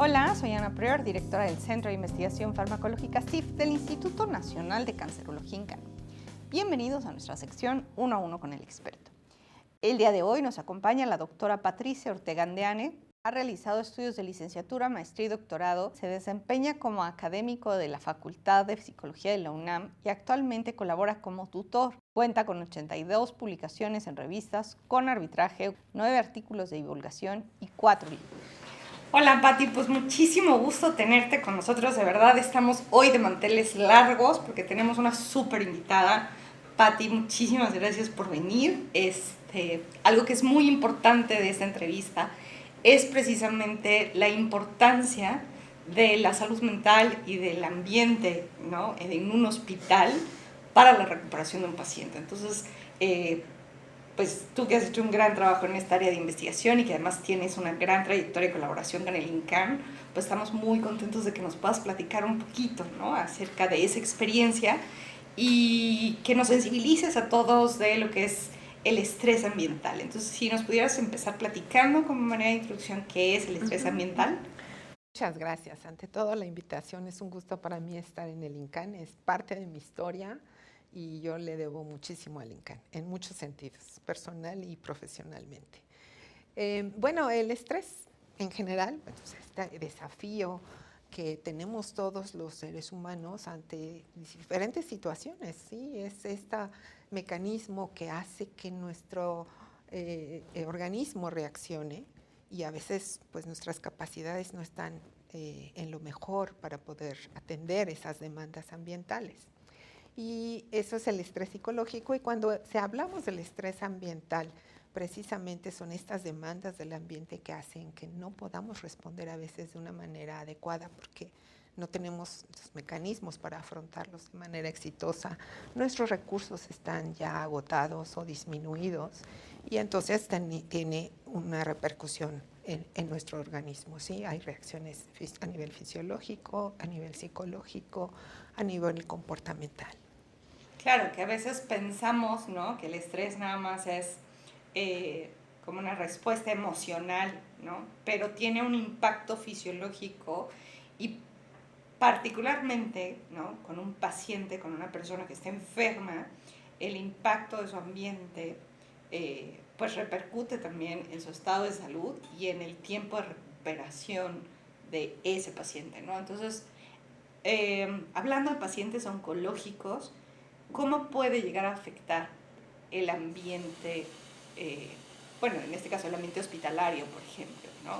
Hola, soy Ana Prior, directora del Centro de Investigación Farmacológica CIF del Instituto Nacional de Cancerología INCAN. Bienvenidos a nuestra sección 1 a 1 con el experto. El día de hoy nos acompaña la doctora Patricia Ortega Andeane. Ha realizado estudios de licenciatura, maestría y doctorado. Se desempeña como académico de la Facultad de Psicología de la UNAM y actualmente colabora como tutor. Cuenta con 82 publicaciones en revistas, con arbitraje, 9 artículos de divulgación y 4 libros. Hola Pati, pues muchísimo gusto tenerte con nosotros, de verdad estamos hoy de manteles largos porque tenemos una súper invitada. Pati, muchísimas gracias por venir. Algo que es muy importante de esta entrevista es precisamente la importancia de la salud mental y del ambiente, ¿no?, en un hospital para la recuperación de un paciente. Entonces, pues tú que has hecho un gran trabajo en esta área de investigación y que además tienes una gran trayectoria de colaboración con el INCAN, pues estamos muy contentos de que nos puedas platicar un poquito, ¿no?, acerca de esa experiencia y que nos sensibilices a todos de lo que es el estrés ambiental. Entonces, si nos pudieras empezar platicando como manera de introducción qué es el estrés ambiental. Muchas gracias. Ante todo, la invitación. Es un gusto para mí estar en el INCAN, es parte de mi historia y yo le debo muchísimo al INCAN, en muchos sentidos, personal y profesionalmente. Bueno, el estrés en general, pues, este desafío que tenemos todos los seres humanos ante diferentes situaciones, ¿sí? Es este mecanismo que hace que nuestro organismo reaccione y a veces pues nuestras capacidades no están en lo mejor para poder atender esas demandas ambientales. Y eso es el estrés psicológico, y cuando hablamos del estrés ambiental, precisamente son estas demandas del ambiente que hacen que no podamos responder a veces de una manera adecuada porque no tenemos los mecanismos para afrontarlos de manera exitosa. Nuestros recursos están ya agotados o disminuidos y entonces tiene una repercusión en nuestro organismo, ¿sí? Hay reacciones a nivel fisiológico, a nivel psicológico, a nivel comportamental. Claro, que a veces pensamos, ¿no?, que el estrés nada más es como una respuesta emocional, ¿no?, pero tiene un impacto fisiológico y particularmente, ¿no?, con un paciente, con una persona que está enferma, el impacto de su ambiente pues repercute también en su estado de salud y en el tiempo de recuperación de ese paciente, ¿no? Entonces, hablando de pacientes oncológicos, ¿cómo puede llegar a afectar el ambiente, bueno, en este caso el ambiente hospitalario, por ejemplo, ¿no?,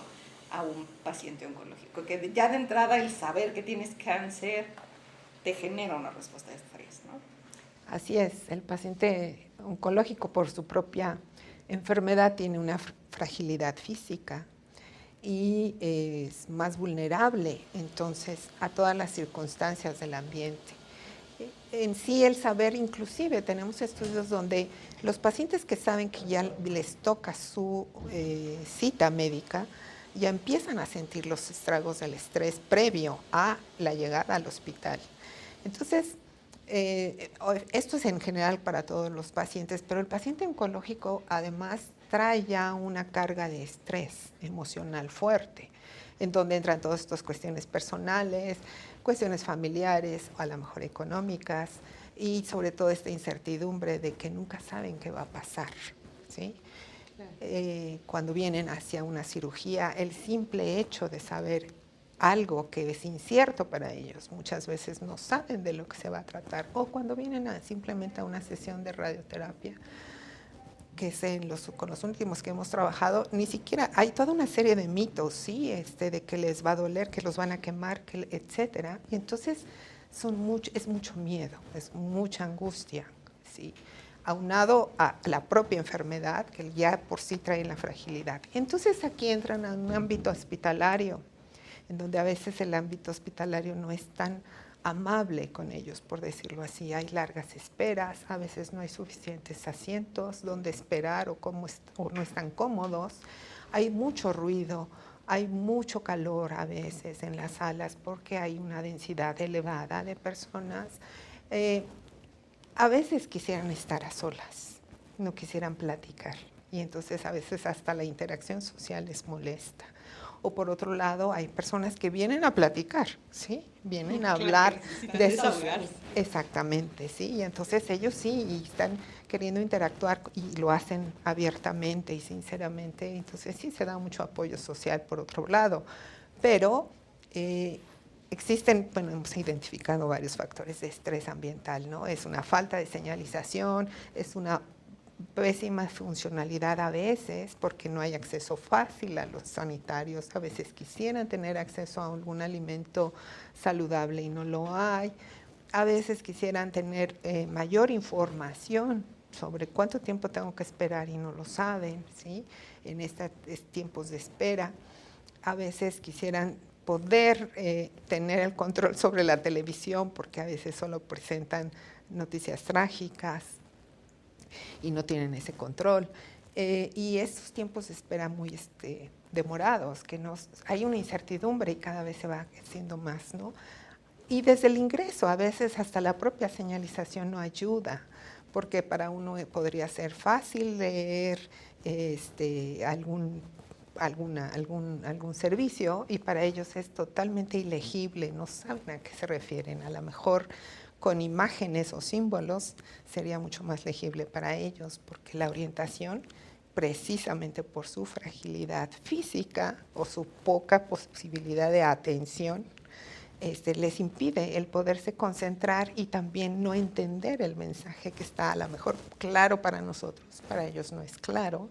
a un paciente oncológico? Que ya de entrada el saber que tienes cáncer te genera una respuesta de estrés, ¿no? Así es, el paciente oncológico por su propia enfermedad tiene una fragilidad física y es más vulnerable entonces a todas las circunstancias del ambiente. En sí, el saber, inclusive tenemos estudios donde los pacientes que saben que ya les toca su cita médica ya empiezan a sentir los estragos del estrés previo a la llegada al hospital. Entonces, esto es en general para todos los pacientes, pero el paciente oncológico además trae ya una carga de estrés emocional fuerte, en donde entran todas estas cuestiones personales, cuestiones familiares, a lo mejor económicas, y sobre todo esta incertidumbre de que nunca saben qué va a pasar, ¿sí? Claro. Cuando vienen hacia una cirugía, el simple hecho de saber algo que es incierto para ellos, muchas veces no saben de lo que se va a tratar, o cuando vienen simplemente a una sesión de radioterapia, que es con los últimos que hemos trabajado, ni siquiera hay toda una serie de mitos, ¿sí? De que les va a doler, que los van a quemar, etcétera. Y entonces es mucho miedo, es mucha angustia, ¿sí?, aunado a la propia enfermedad que ya por sí trae la fragilidad. Entonces aquí entran a un ámbito hospitalario, en donde a veces el ámbito hospitalario no es tan amable con ellos, por decirlo así. Hay largas esperas, a veces no hay suficientes asientos donde esperar o no están cómodos. Hay mucho ruido, hay mucho calor a veces en las salas porque hay una densidad elevada de personas. A veces quisieran estar a solas, no quisieran platicar, y entonces a veces hasta la interacción social les molesta. O por otro lado, hay personas que vienen a platicar, ¿sí? Vienen a hablar de sus... Exactamente, ¿sí? Y entonces ellos sí, y están queriendo interactuar y lo hacen abiertamente y sinceramente. Entonces sí se da mucho apoyo social por otro lado. Pero existen, bueno, hemos identificado varios factores de estrés ambiental, ¿no? Es una falta de señalización, es una pésima funcionalidad a veces porque no hay acceso fácil a los sanitarios. A veces quisieran tener acceso a algún alimento saludable y no lo hay. A veces quisieran tener mayor información sobre cuánto tiempo tengo que esperar y no lo saben, ¿sí? En estos tiempos de espera. A veces quisieran poder tener el control sobre la televisión porque a veces solo presentan noticias trágicas y no tienen ese control. Y estos tiempos de espera muy demorados, que hay una incertidumbre y cada vez se va haciendo más, ¿no? Y desde el ingreso, a veces hasta la propia señalización no ayuda, porque para uno podría ser fácil leer algún servicio y para ellos es totalmente ilegible, no saben a qué se refieren. A lo mejor con imágenes o símbolos sería mucho más legible para ellos, porque la orientación, precisamente por su fragilidad física o su poca posibilidad de atención, les impide el poderse concentrar y también no entender el mensaje que está a lo mejor claro para nosotros, para ellos no es claro.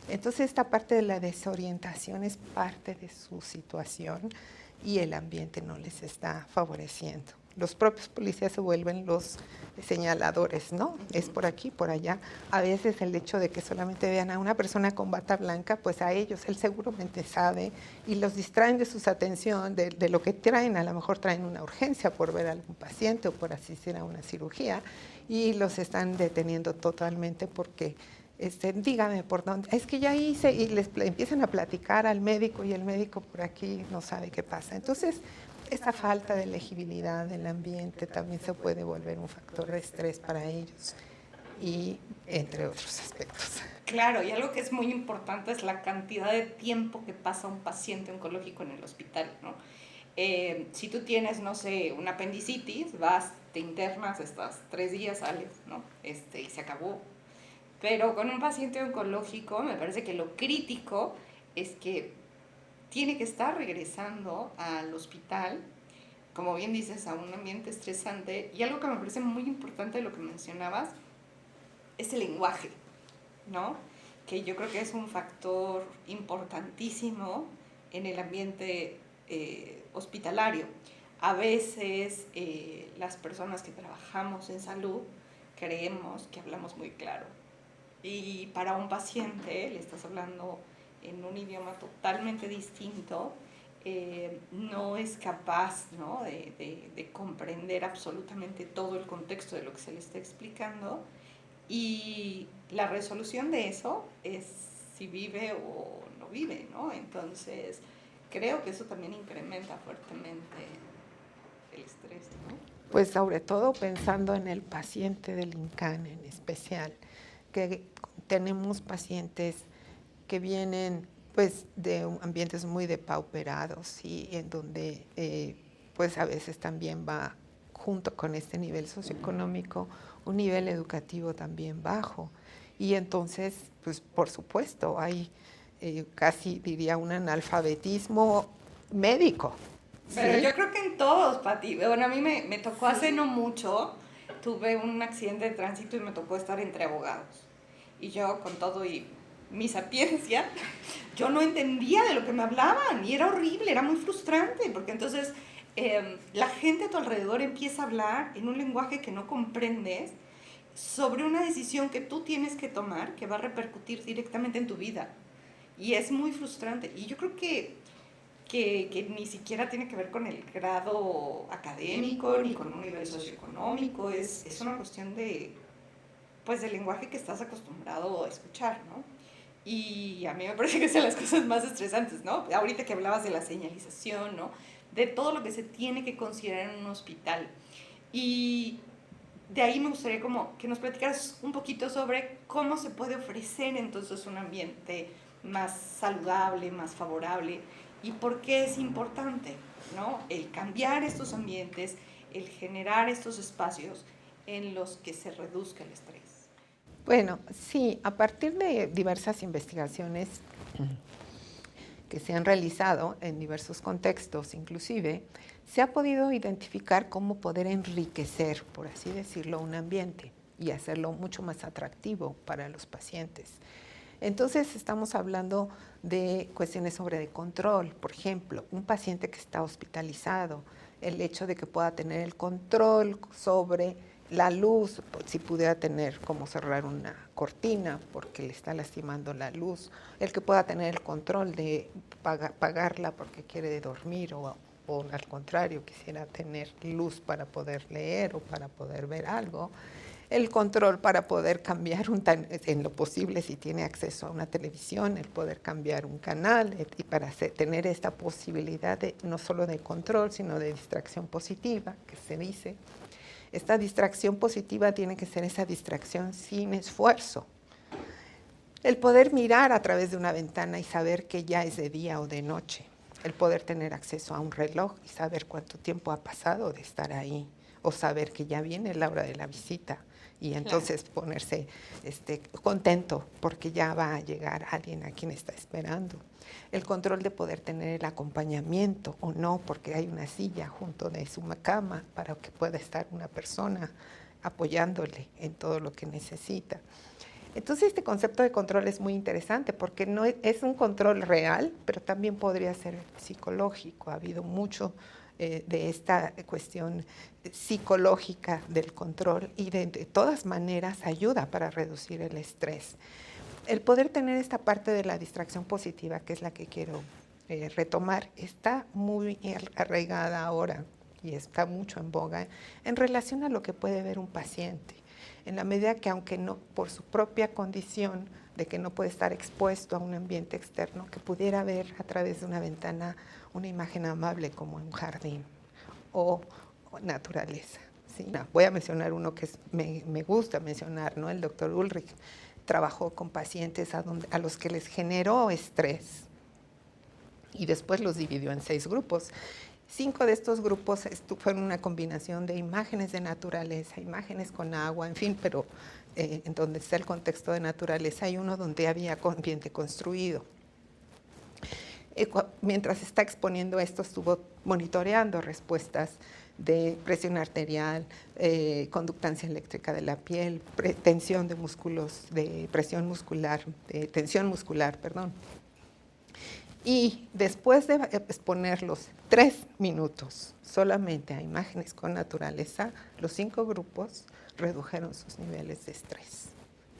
Entonces esta parte de la desorientación es parte de su situación y el ambiente no les está favoreciendo. Los propios policías se vuelven los señaladores, ¿no? Es por aquí, por allá. A veces el hecho de que solamente vean a una persona con bata blanca, pues a ellos, él seguramente sabe, y los distraen de su atención, de lo que traen. A lo mejor traen una urgencia por ver a algún paciente o por asistir a una cirugía, y los están deteniendo totalmente porque... dígame por dónde, es que ya hice, y les empiezan a platicar al médico y el médico por aquí no sabe qué pasa. Entonces, esta falta de legibilidad del ambiente también se puede volver un factor de estrés para ellos y entre otros aspectos. Claro, y algo que es muy importante es la cantidad de tiempo que pasa un paciente oncológico en el hospital, ¿no? Si tú tienes, no sé, una apendicitis, vas, te internas, estás 3 días, sales, ¿no? Y se acabó. Pero con un paciente oncológico me parece que lo crítico es que tiene que estar regresando al hospital, como bien dices, a un ambiente estresante. Y algo que me parece muy importante de lo que mencionabas es el lenguaje, ¿no? Que yo creo que es un factor importantísimo en el ambiente hospitalario. A veces las personas que trabajamos en salud creemos que hablamos muy claro. Y para un paciente le estás hablando en un idioma totalmente distinto, no es capaz, ¿no? de comprender absolutamente todo el contexto de lo que se le está explicando, y la resolución de eso es si vive o no vive, ¿no? Entonces, creo que eso también incrementa fuertemente el estrés, ¿no? Pues sobre todo pensando en el paciente del INCAN en especial, que tenemos pacientes que vienen pues de ambientes muy depauperados y en donde pues a veces también va junto con este nivel socioeconómico un nivel educativo también bajo, y entonces pues por supuesto hay casi diría un analfabetismo médico. Pero ¿sí? Yo creo que en todos, Pati. Bueno, a mí me tocó hace no mucho, tuve un accidente de tránsito y me tocó estar entre abogados. Y yo con todo y mi sapiencia, yo no entendía de lo que me hablaban y era horrible, era muy frustrante, porque entonces la gente a tu alrededor empieza a hablar en un lenguaje que no comprendes sobre una decisión que tú tienes que tomar que va a repercutir directamente en tu vida. Y es muy frustrante. Y yo creo que ni siquiera tiene que ver con el grado académico ni con un nivel socioeconómico, es una cuestión de, pues, del lenguaje que estás acostumbrado a escuchar, ¿no? Y a mí me parece que es de las cosas más estresantes, ¿no? Ahorita que hablabas de la señalización, ¿no? De todo lo que se tiene que considerar en un hospital. Y de ahí me gustaría como que nos platicaras un poquito sobre cómo se puede ofrecer entonces un ambiente más saludable, más favorable y por qué es importante, ¿no? El cambiar estos ambientes, el generar estos espacios en los que se reduzca el estrés. Bueno, sí, a partir de diversas investigaciones que se han realizado en diversos contextos, inclusive, se ha podido identificar cómo poder enriquecer, por así decirlo, un ambiente y hacerlo mucho más atractivo para los pacientes. Entonces, estamos hablando de cuestiones sobre de control. Por ejemplo, un paciente que está hospitalizado, el hecho de que pueda tener el control sobre la luz, si pudiera tener como cerrar una cortina porque le está lastimando la luz, el que pueda tener el control de pagarla porque quiere dormir o al contrario, quisiera tener luz para poder leer o para poder ver algo, el control para poder cambiar en lo posible, si tiene acceso a una televisión, el poder cambiar un canal y para tener esta posibilidad de, no solo de control, sino de distracción positiva, que se dice. Esta distracción positiva tiene que ser esa distracción sin esfuerzo. El poder mirar a través de una ventana y saber que ya es de día o de noche. El poder tener acceso a un reloj y saber cuánto tiempo ha pasado de estar ahí. O saber que ya viene la hora de la visita y entonces ponerse contento porque ya va a llegar alguien a quien está esperando. El control de poder tener el acompañamiento o no, porque hay una silla junto de su cama para que pueda estar una persona apoyándole en todo lo que necesita. Entonces este concepto de control es muy interesante porque no es un control real, pero también podría ser psicológico. Ha habido mucho de esta cuestión psicológica del control y de todas maneras ayuda para reducir el estrés. El poder tener esta parte de la distracción positiva, que es la que quiero retomar, está muy arraigada ahora y está mucho en boga en relación a lo que puede ver un paciente. En la medida que, aunque no por su propia condición de que no puede estar expuesto a un ambiente externo, que pudiera ver a través de una ventana una imagen amable como un jardín o naturaleza. ¿Sí? Voy a mencionar uno que me gusta mencionar, ¿no? El doctor Ulrich trabajó con pacientes a los que les generó estrés y después los dividió en 6 grupos. 5 de estos grupos fueron una combinación de imágenes de naturaleza, imágenes con agua, en fin, pero en donde está el contexto de naturaleza, hay uno donde había ambiente construido. Mientras está exponiendo esto, estuvo monitoreando respuestas de presión arterial, conductancia eléctrica de la piel, tensión de músculos, de presión muscular, de tensión muscular, perdón. Y después de exponerlos 3 minutos solamente a imágenes con naturaleza, los 5 grupos redujeron sus niveles de estrés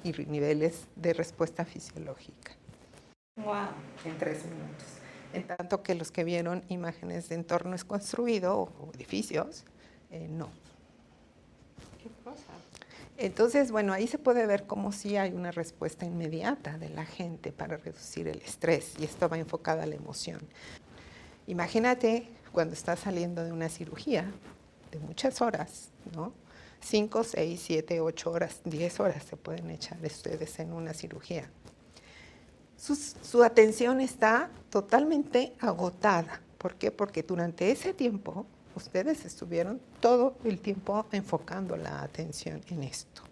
y niveles de respuesta fisiológica. Wow. En 3 minutos. En tanto que los que vieron imágenes de entornos construidos o edificios, no. ¿Qué cosa? Entonces, bueno, ahí se puede ver cómo sí hay una respuesta inmediata de la gente para reducir el estrés, y esto va enfocado a la emoción. Imagínate cuando estás saliendo de una cirugía de muchas horas, ¿no? 5, 6, 7, 8 horas, 10 horas se pueden echar ustedes en una cirugía. Su atención está totalmente agotada. ¿Por qué? Porque durante ese tiempo ustedes estuvieron todo el tiempo enfocando la atención en esto.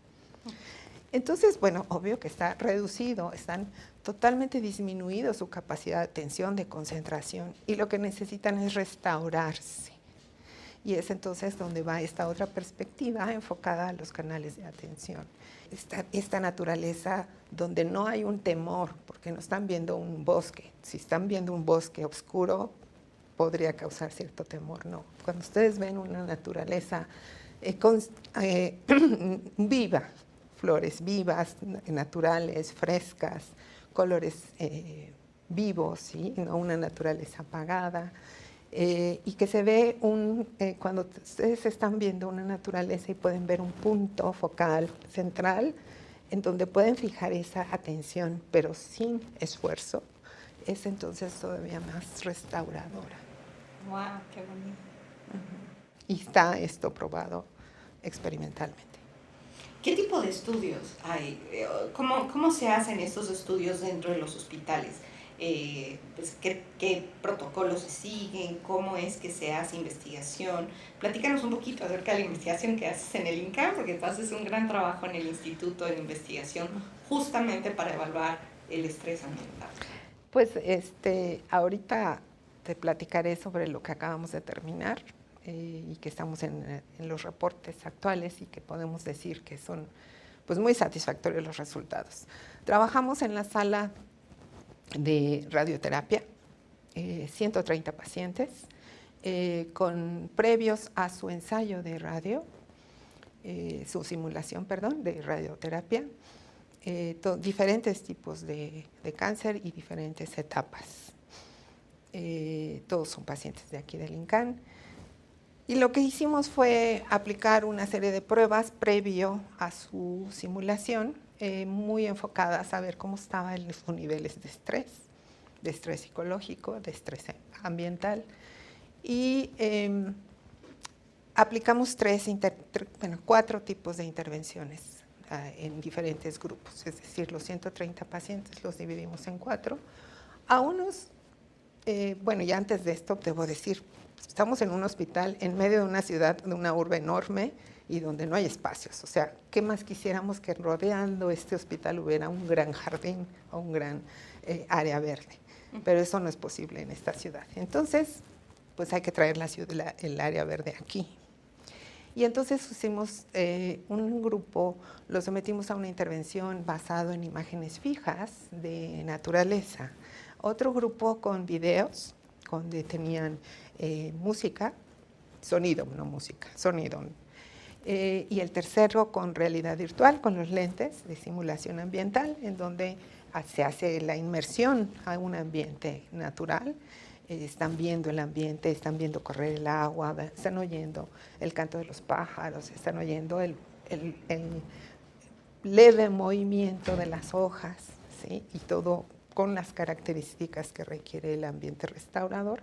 Entonces, bueno, obvio que está reducido, están totalmente disminuidos su capacidad de atención, de concentración, y lo que necesitan es restaurarse. Y es entonces donde va esta otra perspectiva enfocada a los canales de atención. Esta naturaleza donde no hay un temor, porque no están viendo un bosque. Si están viendo un bosque oscuro, podría causar cierto temor, no. Cuando ustedes ven una naturaleza viva, flores vivas, naturales, frescas, colores vivos, ¿sí? No una naturaleza apagada, y que se ve cuando ustedes están viendo una naturaleza y pueden ver un punto focal central en donde pueden fijar esa atención, pero sin esfuerzo, es entonces todavía más restauradora. ¡Wow! ¡Qué bonito! Y está esto probado experimentalmente. ¿Qué tipo de estudios hay? ¿Cómo se hacen estos estudios dentro de los hospitales? Pues, ¿qué protocolos se siguen? ¿Cómo es que se hace investigación? Platícanos un poquito acerca de la investigación que haces en el INCAN, porque tú haces un gran trabajo en el Instituto de Investigación justamente para evaluar el estrés ambiental. Pues ahorita te platicaré sobre lo que acabamos de terminar y que estamos en los reportes actuales y que podemos decir que son pues muy satisfactorios los resultados. Trabajamos en la sala de radioterapia, 130 pacientes, con previos a su ensayo de su simulación, de radioterapia, diferentes tipos de cáncer y diferentes etapas. Todos son pacientes de aquí del INCAN. Y lo que hicimos fue aplicar una serie de pruebas previo a su simulación, muy enfocadas a ver cómo estaban sus niveles de estrés psicológico, de estrés ambiental. Y aplicamos 4 tipos de intervenciones en diferentes grupos, es decir, los 130 pacientes los dividimos en 4. A unos, y antes de esto debo decir, estamos en un hospital en medio de una ciudad, de una urbe enorme y donde no hay espacios. O sea, ¿qué más quisiéramos que rodeando este hospital hubiera un gran jardín o un gran área verde? Pero eso no es posible en esta ciudad. Entonces, pues hay que traer el área verde aquí. Y entonces hicimos un grupo, lo sometimos a una intervención basado en imágenes fijas de naturaleza. Otro grupo con videos, donde tenían música, sonido, no música, sonido. Y el tercero con realidad virtual, con los lentes de simulación ambiental, en donde se hace la inmersión a un ambiente natural. Están viendo el ambiente, están viendo correr el agua, están oyendo el canto de los pájaros, están oyendo el leve movimiento de las hojas, ¿sí? Y todo con las características que requiere el ambiente restaurador.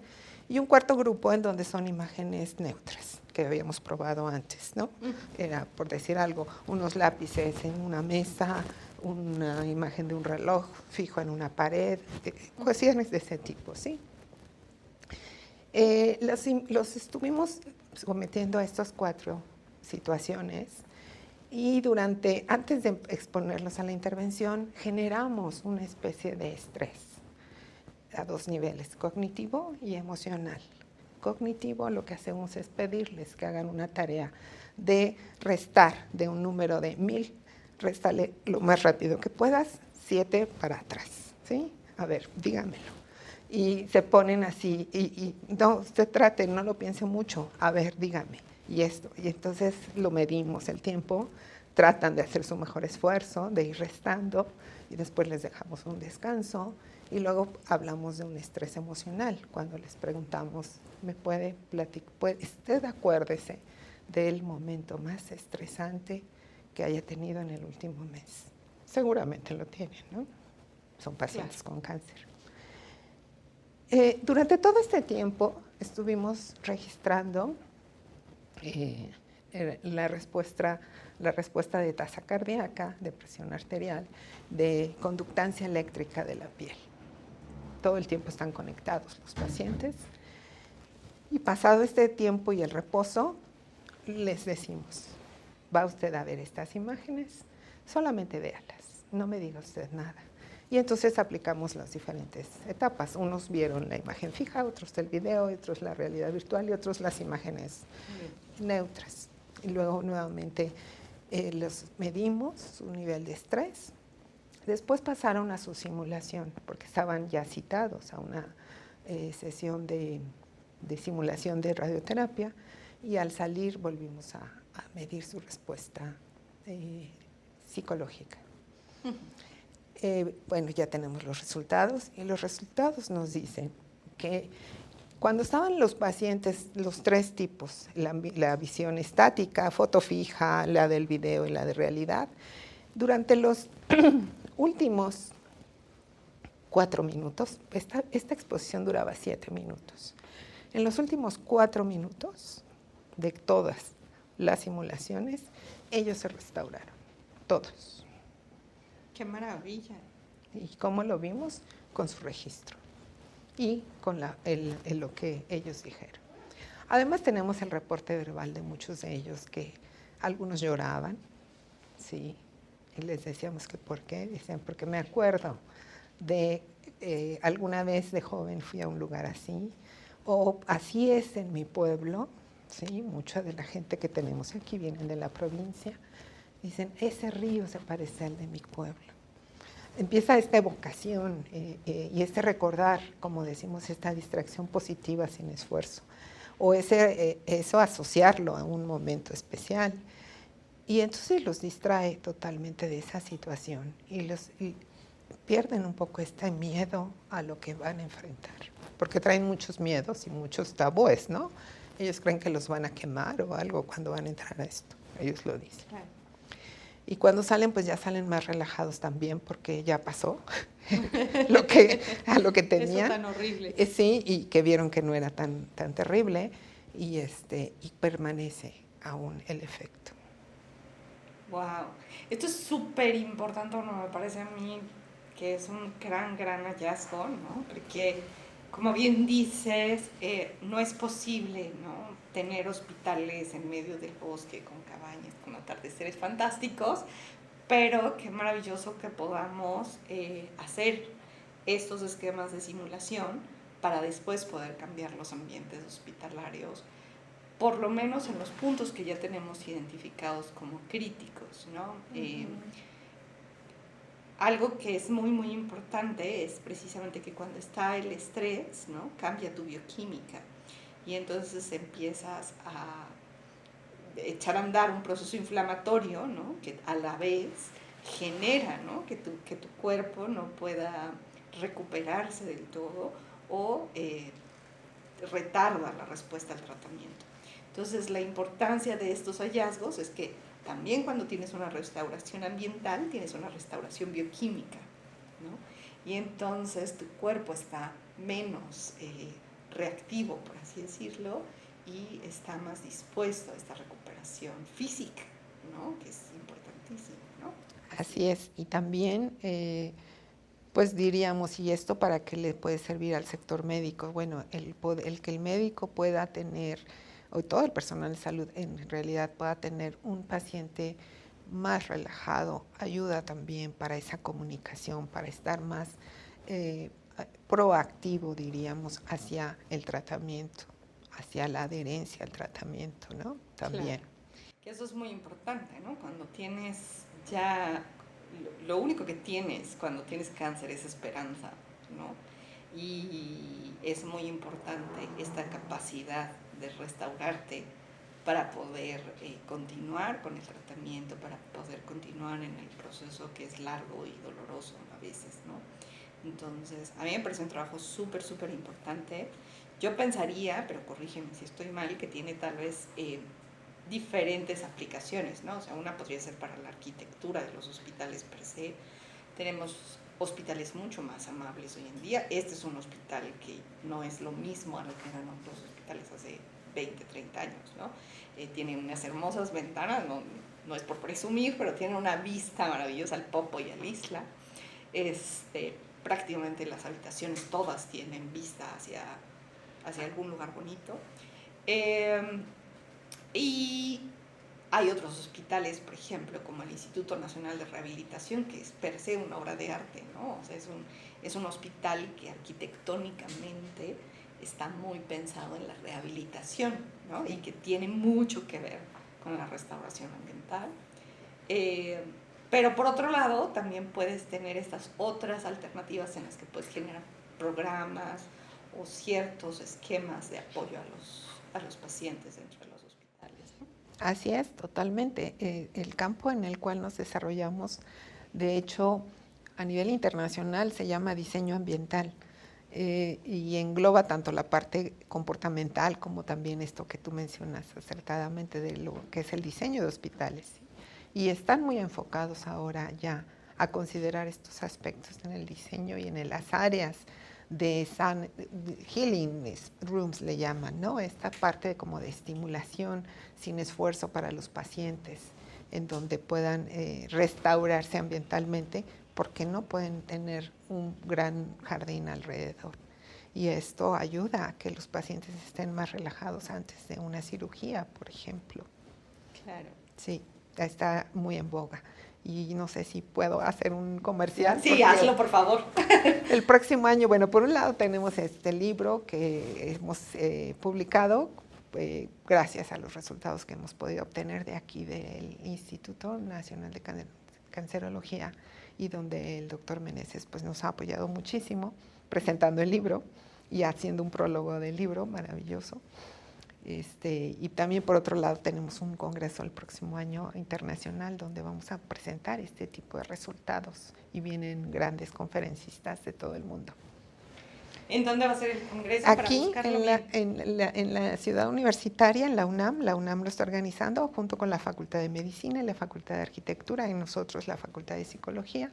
Y un cuarto grupo en donde son imágenes neutras, que habíamos probado antes, ¿no? Era, por decir algo, unos lápices en una mesa, una imagen de un reloj fijo en una pared, cuestiones de ese tipo, ¿sí? Los estuvimos sometiendo a estas 4 situaciones y antes de exponerlos a la intervención, generamos una especie de estrés a 2 niveles, cognitivo y emocional. Cognitivo, lo que hacemos es pedirles que hagan una tarea de restar de un número de 1000, réstale lo más rápido que puedas, 7 para atrás, ¿sí? A ver, dígamelo. Y se ponen así, y no, usted trate, no lo piense mucho, a ver, dígame, y esto. Y entonces lo medimos el tiempo, tratan de hacer su mejor esfuerzo, de ir restando, y después les dejamos un descanso, y luego hablamos de un estrés emocional, cuando les preguntamos, ¿me puede platicar? ¿Usted acuérdese del momento más estresante que haya tenido en el último mes? Seguramente lo tienen, ¿no? Son pacientes con cáncer. Durante todo este tiempo estuvimos registrando la respuesta de tasa cardíaca, de presión arterial, de conductancia eléctrica de la piel. Todo el tiempo están conectados los pacientes. Y pasado este tiempo y el reposo, les decimos, va usted a ver estas imágenes, solamente véalas, no me diga usted nada. Y entonces aplicamos las diferentes etapas. Unos vieron la imagen fija, otros el video, otros la realidad virtual y otros las imágenes neutras. Y luego nuevamente los medimos, su nivel de estrés. Después pasaron a su simulación, porque estaban ya citados a una sesión de simulación de radioterapia, y al salir volvimos a medir su respuesta psicológica. Ya tenemos los resultados, y los resultados nos dicen que cuando estaban los pacientes, los 3 tipos, la visión estática, foto fija, la del video y la de realidad, durante los últimos 4 minutos, esta exposición duraba 7 minutos. En los últimos 4 minutos de todas las simulaciones, ellos se restauraron. todos. ¡Qué maravilla! ¿Y cómo lo vimos? Con su registro y con lo que ellos dijeron. Además tenemos el reporte verbal de muchos de ellos, que algunos lloraban, sí, y les decíamos que por qué. Decían, porque me acuerdo de alguna vez de joven fui a un lugar así, o así es en mi pueblo, sí, mucha de la gente que tenemos aquí vienen de la provincia, dicen, ese río se parece al de mi pueblo. Empieza esta evocación y este recordar, como decimos, esta distracción positiva sin esfuerzo, o eso asociarlo a un momento especial. Y entonces los distrae totalmente de esa situación y pierden un poco este miedo a lo que van a enfrentar, porque traen muchos miedos y muchos tabúes, ¿no? Ellos creen que los van a quemar o algo cuando van a entrar a esto, ellos lo dicen. Claro. Y cuando salen, pues ya salen más relajados también, porque ya pasó a lo que tenían. Eso tan horrible. Sí, y que vieron que no era tan terrible, y permanece aún el efecto. Wow, esto es súper importante, ¿no? Me parece a mí que es un gran hallazgo, ¿no? Porque, como bien dices, no es posible, ¿no?, tener hospitales en medio del bosque con cabañas, con atardeceres fantásticos, pero qué maravilloso que podamos hacer estos esquemas de simulación para después poder cambiar los ambientes hospitalarios, por lo menos en los puntos que ya tenemos identificados como críticos, ¿no? Algo que es muy importante es precisamente que cuando está el estrés, ¿no?, cambia tu bioquímica y entonces empiezas a echar a andar un proceso inflamatorio, ¿no?, que a la vez genera, ¿no?, que tu cuerpo no pueda recuperarse del todo o retarda la respuesta al tratamiento. Entonces, la importancia de estos hallazgos es que también cuando tienes una restauración ambiental, tienes una restauración bioquímica, ¿no? Y entonces tu cuerpo está menos reactivo, por así decirlo, y está más dispuesto a esta recuperación física, ¿no?, que es importantísimo, ¿no? Así es, y también pues diríamos, ¿y esto para qué le puede servir al sector médico? Bueno, el que el médico pueda tener, o todo el personal de salud en realidad pueda tener un paciente más relajado, ayuda también para esa comunicación, para estar más proactivo, diríamos, hacia el tratamiento, hacia la adherencia al tratamiento, ¿no? También. Claro. Que eso es muy importante, ¿no? Cuando tienes ya, lo único que tienes cuando tienes cáncer es esperanza, ¿no? Y es muy importante esta capacidad de restaurarte para poder continuar con el tratamiento, para poder continuar en el proceso que es largo y doloroso a veces, ¿no? Entonces, a mí me parece un trabajo súper importante. Yo pensaría, pero corrígeme si estoy mal, que tiene tal vez diferentes aplicaciones, ¿no? O sea, una podría ser para la arquitectura de los hospitales per se. Tenemos hospitales mucho más amables hoy en día. Este es un hospital que no es lo mismo a lo que eran otros hospitales hace 20, 30 años, ¿no? Tiene unas hermosas ventanas, no es por presumir, pero tiene una vista maravillosa al Popo y al Isla. Prácticamente las habitaciones todas tienen vista hacia algún lugar bonito. Y hay otros hospitales, por ejemplo, como el Instituto Nacional de Rehabilitación, que es per se una obra de arte, ¿no? O sea, es un hospital que arquitectónicamente está muy pensado en la rehabilitación, ¿no? Y que tiene mucho que ver con la restauración ambiental. Pero por otro lado, también puedes tener estas otras alternativas en las que puedes generar programas o ciertos esquemas de apoyo a los pacientes dentro de los hospitales, ¿no? Así es, totalmente. El campo en el cual nos desarrollamos, de hecho, a nivel internacional se llama diseño ambiental y engloba tanto la parte comportamental como también esto que tú mencionas acertadamente de lo que es el diseño de hospitales. Y están muy enfocados ahora ya a considerar estos aspectos en el diseño y en las áreas de healing rooms le llaman, ¿no? Esta parte como de estimulación sin esfuerzo para los pacientes. en donde puedan restaurarse ambientalmente, porque no pueden tener un gran jardín alrededor. Y esto ayuda a que los pacientes estén más relajados antes de una cirugía, por ejemplo. Claro. Sí, está muy en boga. Y no sé si puedo hacer un comercial. Sí, hazlo, por favor. El próximo año, bueno, por un lado tenemos este libro que hemos publicado gracias a los resultados que hemos podido obtener de aquí del Instituto Nacional de Cancerología, y donde el doctor Meneses pues, nos ha apoyado muchísimo presentando el libro y haciendo un prólogo del libro maravilloso. Y también por otro lado tenemos un congreso el próximo año internacional donde vamos a presentar este tipo de resultados y vienen grandes conferencistas de todo el mundo. ¿En dónde va a ser el congreso? Aquí, para en la ciudad universitaria, en la UNAM lo está organizando junto con la Facultad de Medicina y la Facultad de Arquitectura, y nosotros la Facultad de Psicología,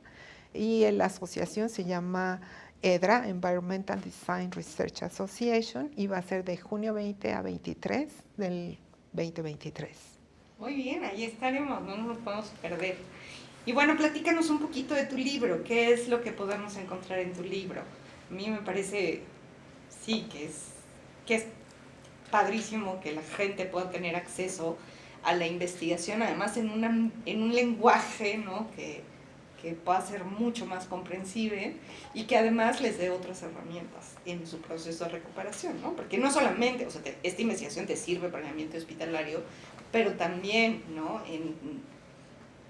y la asociación se llama EDRA, Environmental Design Research Association, y va a ser de junio 20 a 23 del 2023. Muy bien, ahí estaremos, no nos lo podemos perder. Y bueno, platícanos un poquito de tu libro, ¿qué es lo que podemos encontrar en tu libro? A mí me parece, sí, que es padrísimo que la gente pueda tener acceso a la investigación, además en un lenguaje, ¿no?, que pueda ser mucho más comprensible y que además les dé otras herramientas en su proceso de recuperación, ¿no? Porque no solamente, o sea, esta investigación te sirve para el ambiente hospitalario, pero también, ¿no?, en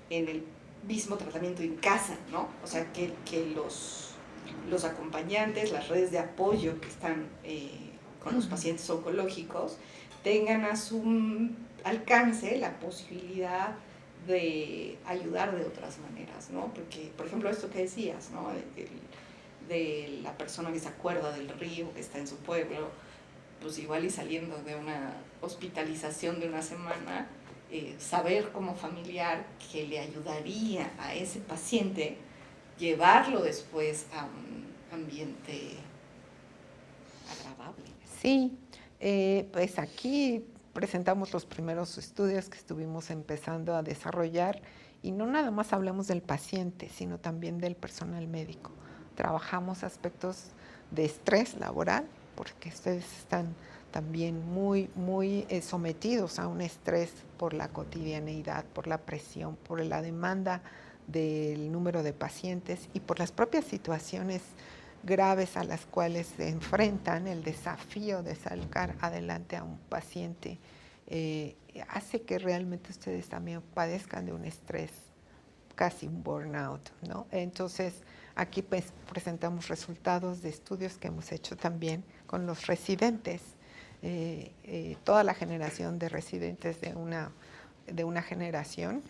el mismo tratamiento en casa, ¿no? O sea, que los acompañantes, las redes de apoyo que están con los pacientes oncológicos, tengan a su alcance la posibilidad de ayudar de otras maneras, ¿no? Porque, por ejemplo, esto que decías, ¿no?, de la persona que se acuerda del río que está en su pueblo, pues igual y saliendo de una hospitalización de una semana, saber como familiar que le ayudaría a ese paciente llevarlo después a un ambiente agradable. Sí, pues aquí presentamos los primeros estudios que estuvimos empezando a desarrollar, y no nada más hablamos del paciente, sino también del personal médico. Trabajamos aspectos de estrés laboral, porque ustedes están también muy sometidos a un estrés por la cotidianeidad, por la presión, por la demanda del número de pacientes y por las propias situaciones graves a las cuales se enfrentan. El desafío de sacar adelante a un paciente hace que realmente ustedes también padezcan de un estrés, casi un burnout, ¿no? Entonces, aquí pues presentamos resultados de estudios que hemos hecho también con los residentes, toda la generación de residentes de una generación,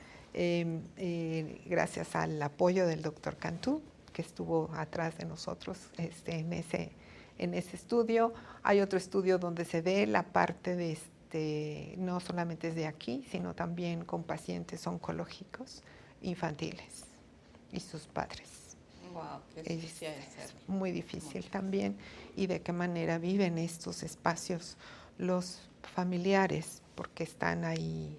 gracias al apoyo del doctor Cantú, que estuvo atrás de nosotros en ese estudio. Hay otro estudio donde se ve la parte de no solamente de aquí, sino también con pacientes oncológicos infantiles y sus padres. Wow, qué difícil de ser. Es muy difícil también, y de qué manera viven estos espacios los familiares, porque están ahí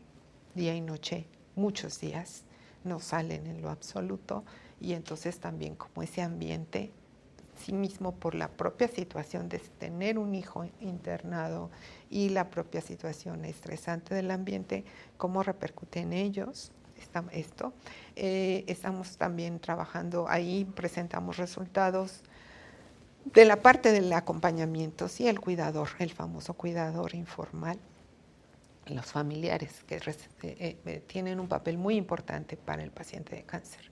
día y noche, muchos días, no salen en lo absoluto, y entonces también como ese ambiente, sí mismo por la propia situación de tener un hijo internado y la propia situación estresante del ambiente, cómo repercute en ellos esto. Estamos también trabajando ahí, presentamos resultados de la parte del acompañamiento, sí, el cuidador, el famoso cuidador informal, los familiares que tienen un papel muy importante para el paciente de cáncer.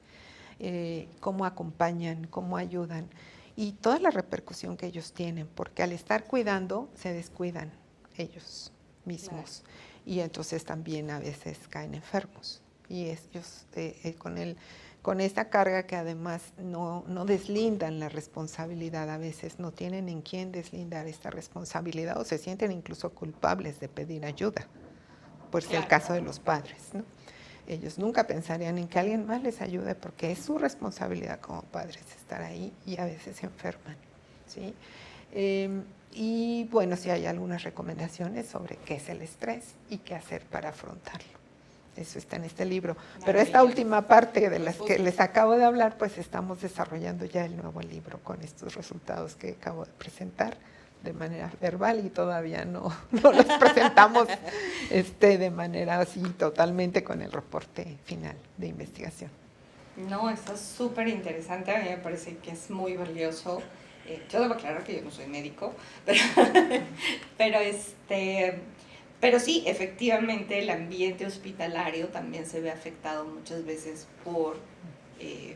Cómo acompañan, cómo ayudan y toda la repercusión que ellos tienen, porque al estar cuidando se descuidan ellos mismos, claro, y entonces también a veces caen enfermos, y ellos con esta carga que además no deslindan la responsabilidad, a veces no tienen en quién deslindar esta responsabilidad, o se sienten incluso culpables de pedir ayuda, pues claro, el caso de los padres, ¿no? Ellos nunca pensarían en que alguien más les ayude, porque es su responsabilidad como padres estar ahí, y a veces se enferman, ¿sí? Y bueno, sí hay algunas recomendaciones sobre qué es el estrés y qué hacer para afrontarlo. Eso está en este libro. Pero esta última parte de las que les acabo de hablar, pues estamos desarrollando ya el nuevo libro con estos resultados que acabo de presentar de manera verbal y todavía no los presentamos de manera así totalmente con el reporte final de investigación. No, está súper interesante, a mí me parece que es muy valioso. Yo debo aclarar que yo no soy médico, pero sí, efectivamente el ambiente hospitalario también se ve afectado muchas veces por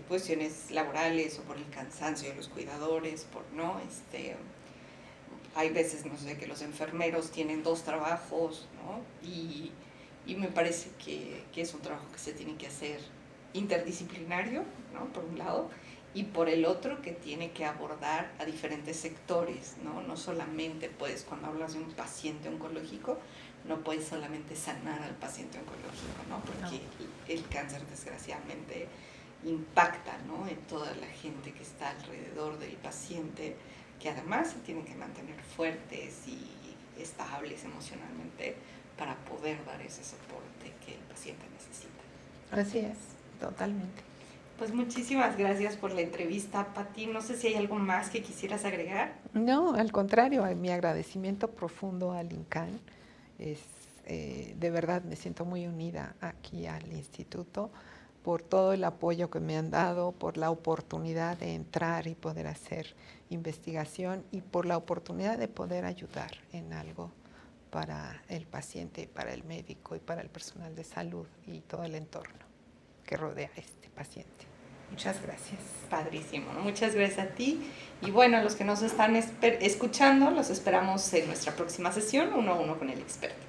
cuestiones laborales o por el cansancio de los cuidadores, hay veces, no sé, que los enfermeros tienen 2 trabajos, ¿no? Y me parece que es un trabajo que se tiene que hacer interdisciplinario, ¿no? Por un lado, y por el otro que tiene que abordar a diferentes sectores, ¿no? No solamente puedes, cuando hablas de un paciente oncológico, no puedes solamente sanar al paciente oncológico, ¿no? Porque el cáncer desgraciadamente impacta, ¿no? En toda la gente que está alrededor del paciente, que además se tienen que mantener fuertes y estables emocionalmente para poder dar ese soporte que el paciente necesita. Así es, totalmente. Pues muchísimas gracias por la entrevista, Pati. No sé si hay algo más que quisieras agregar. No, al contrario, mi agradecimiento profundo al INCAN. De verdad me siento muy unida aquí al instituto por todo el apoyo que me han dado, por la oportunidad de entrar y poder hacer investigación y por la oportunidad de poder ayudar en algo para el paciente, para el médico y para el personal de salud y todo el entorno que rodea a este paciente. Muchas gracias. Padrísimo, ¿no? Muchas gracias a ti. Y bueno, a los que nos están escuchando, los esperamos en nuestra próxima sesión 1 a 1 con el experto.